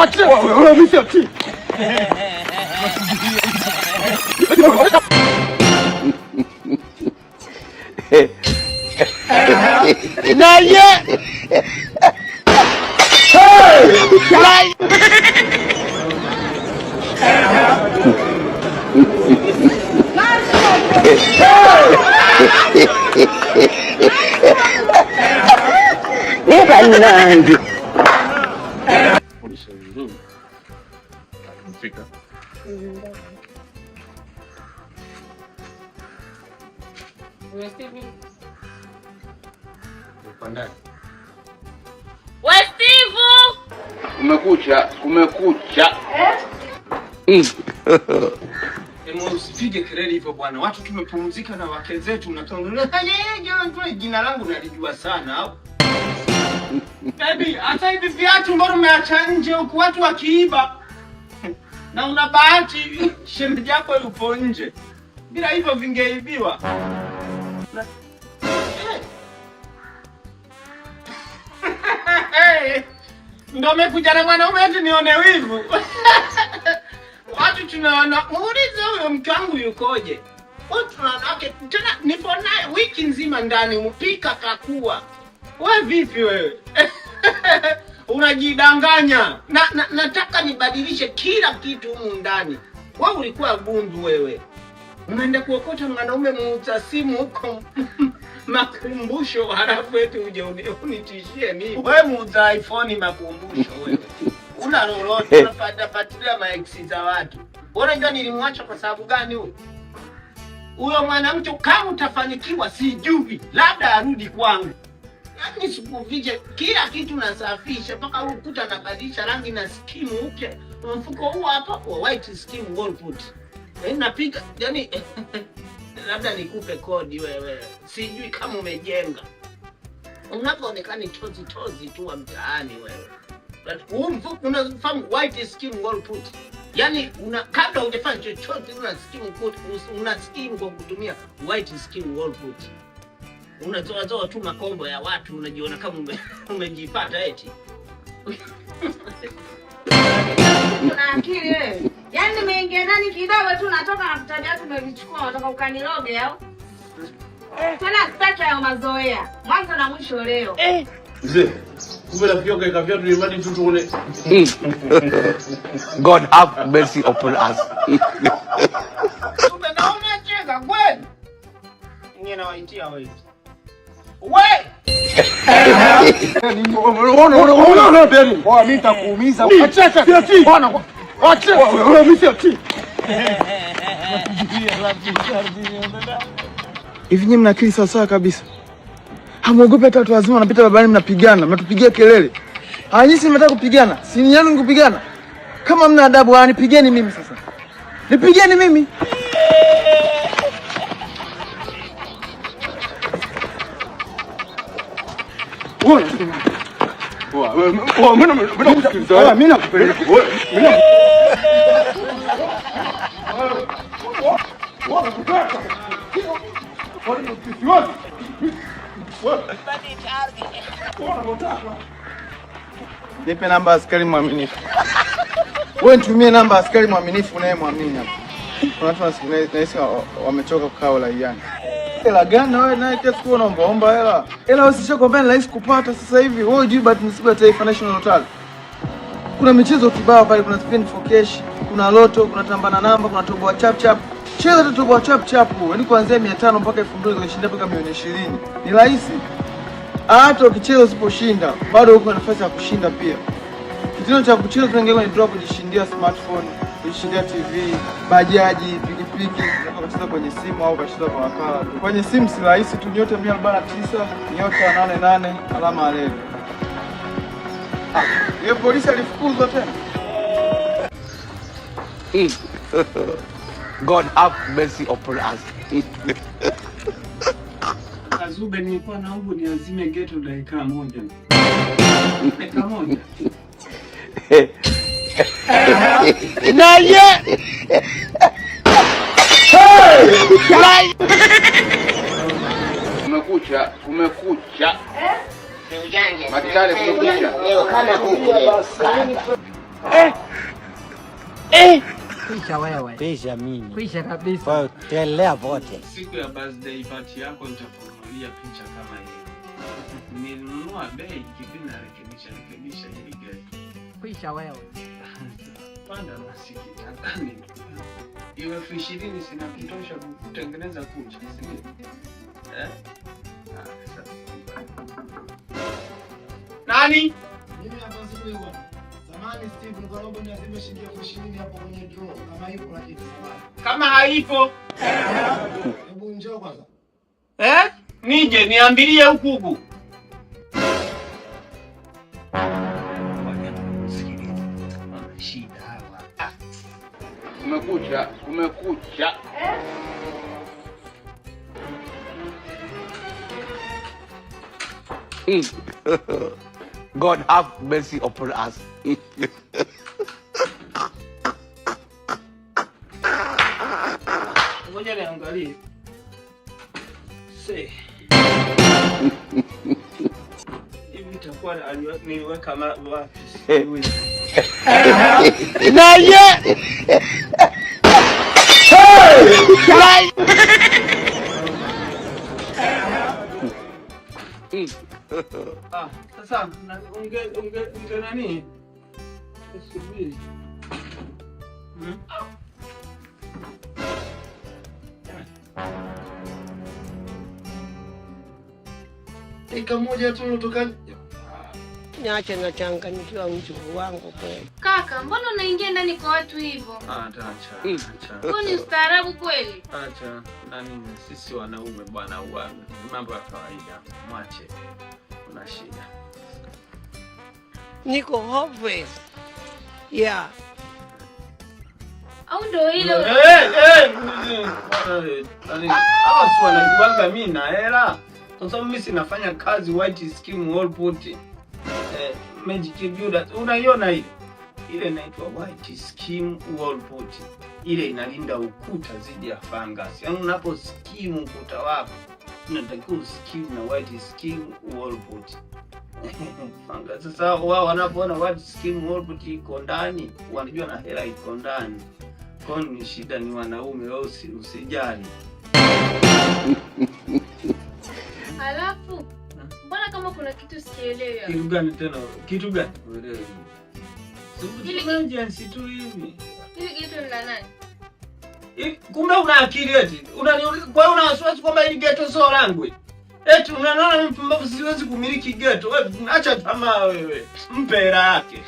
Acha wewe mimi ati. Na ye. Hey! Nandi. Fika. Kumekucha. Usipige kelele hivyo bwana. Watu tumepumzika na wake zetu mnatongelea. Jina langu nalijua sana au? Baby, hata hivi viatu mbona umeacha nje huku watu wakiiba? Na una bahati shemeji yako yupo nje. Bila hivyo vingeibiwa. Ndio umekuja na mwanaume eti nione wivu. Watu tunaona, muulize huyo mke wangu yukoje. Watu wanawake tena nipo naye wiki nzima ndani mpika kakua. Wewe vipi wewe? Unajidanganya. Nataka nibadilishe kila kitu humu ndani. Wewe ulikuwa gundu wewe. Unaenda kuokota mwanaume muuza simu huko makumbusho halafu eti uje unitishie mimi. Wewe muuza iPhone makumbusho wewe. Una lolote unafuatilia maex za watu. Unajua nilimwacha kwa sababu gani huyo? Huyo mwanamke kama utafanikiwa sijui, labda arudi kwangu. Yaani sikuvije kila kitu nasafisha mpaka ukuta nabadilisha rangi na skimu upya. Mfuko huu hapa wa white skim wallput. Napiga yani labda nikupe kodi wewe. Sijui kama umejenga. Unapoonekana tozi tu wa mtaani wewe. Unafahamu white skim wallput. Yaani kabla hujafanya chochote una skim kwa kutumia white skim wallput. Unatoa tu makombo ya watu unajiona kama umejipata eti. Una akili wewe. Yaani nimeingia ndani kidogo tu natoka na vitabu watu nimevichukua nataka ukaniloge au? Tena sitaki hayo mazoea. Mwanzo na mwisho leo. Mzee, kumbe nafikiri kaika viatu imani tu tuone. God have mercy upon us. Kumbe naona cheka kweli. Ninyi nawaitia wewe. Wewe! Ona Beni. Kwa mimi nitakuumiza. Acha. Bwana. Acha. Wewe mimi ati. Hivi nyinyi mna akili sawa kabisa. Hamuogopi hata watu wazima wanapita barabarani mnapigana, mnatupigia kelele. Nyinyi mnataka kupigana? Si ni yenu kupigana? Kama mna adabu nipigeni mimi sasa. Nipigeni mimi. Mimi nakupeleka. Nipe namba askari mwaminifu. Wewe nitumie namba askari mwaminifu naye mwamini hapa. Kuna watu wanahisi wamechoka kukaa ulaiani. Hela gani wewe naye kiasi kwa unaomba hela? Hela usishakwambia ni rahisi kupata sasa hivi. Wewe hujui but msiba Taifa National Lottery. Kuna michezo kibao pale, kuna spin for cash, kuna loto, kuna tambana namba, kuna toboa chap chap. Cheza tu toboa chap chap. Yaani kuanzia 500 mpaka 2000 ukishinda mpaka milioni 20. Ni rahisi. Hata ukicheza usiposhinda, bado uko na nafasi ya kushinda pia. Kitendo cha kucheza tunaingia kwenye draw kujishindia smartphone, kujishindia TV, bajaji, pikipiki, unaweza kwenye simu au ukacheza kwa wakala. Kwenye simu si rahisi tu, nyota 149, nyota 88 alama reli. Yeye polisi alifukuzwa tena. God have mercy upon us. Azube nilikuwa naomba niazime ghetto dakika moja. Dakika moja. Na ye. Kumekucha. Matale kumekucha. Leo kama kuku. Kwisha wewe. Kwisha mimi. Kwisha kabisa. Kwa telea vote. Siku ya birthday party yako nitakununulia picha kama hiyo. Nilinunua bei kipindi rekebisha hili geti. Kwisha wewe. Panda masikita ndani. Iwe 20 sina kitosha kutengeneza kucha, si ndio? Nani? Mimi hapa siku hiyo. Zamani Steve Ngorobo ni azime shilingi 20 hapo kwenye draw kama ipo lakini zamani. Kama haipo. Hebu njoo kwanza. Nije niambilie huku. Shida hawa. Kumekucha. God have mercy upon us. Ngoja niangalie. Hivi itakuwa niweka wapi? Naye. Sasa unge nani? Subiri. Dakika moja tu unatoka. Niache na changanyikiwa mjukuu wangu kweli. Kaka, mbona unaingia ndani kwa watu hivyo? Acha. Huo ni ustaarabu kweli? Acha. Nani sisi wanaume bwana uame. Mambo ya kawaida. Mwache. Una shida. Niko hopeless. Yeah. Au ndio ile? Nani? Hawa si wanajuanga mimi na hela. Sasa mimi sinafanya kazi white scheme wall put. Magic builder. Unaiona ile? Ile inaitwa white scheme wall put. Ile inalinda ukuta dhidi ya fungus. Yaani unapo scheme ukuta wako, unatakiwa scheme na white scheme wall put. Fungus. Sasa wao wanapoona white scheme wall put iko ndani, wanajua na hela iko ndani. Kwa ni shida ni wanaume wao, usijali. Alafu mbona kama kuna kitu sikielewi hapo? Kitu gani tena? Kitu gani? Emergency tu hivi. Hili geto ni la nani? Kumbe una akili eti. Unaniuliza kwa una wasiwasi kwamba hili geto sio langu. Eti unaona mimi mpumbavu siwezi kumiliki geto. Wewe acha tamaa wewe. Mpe hela yake.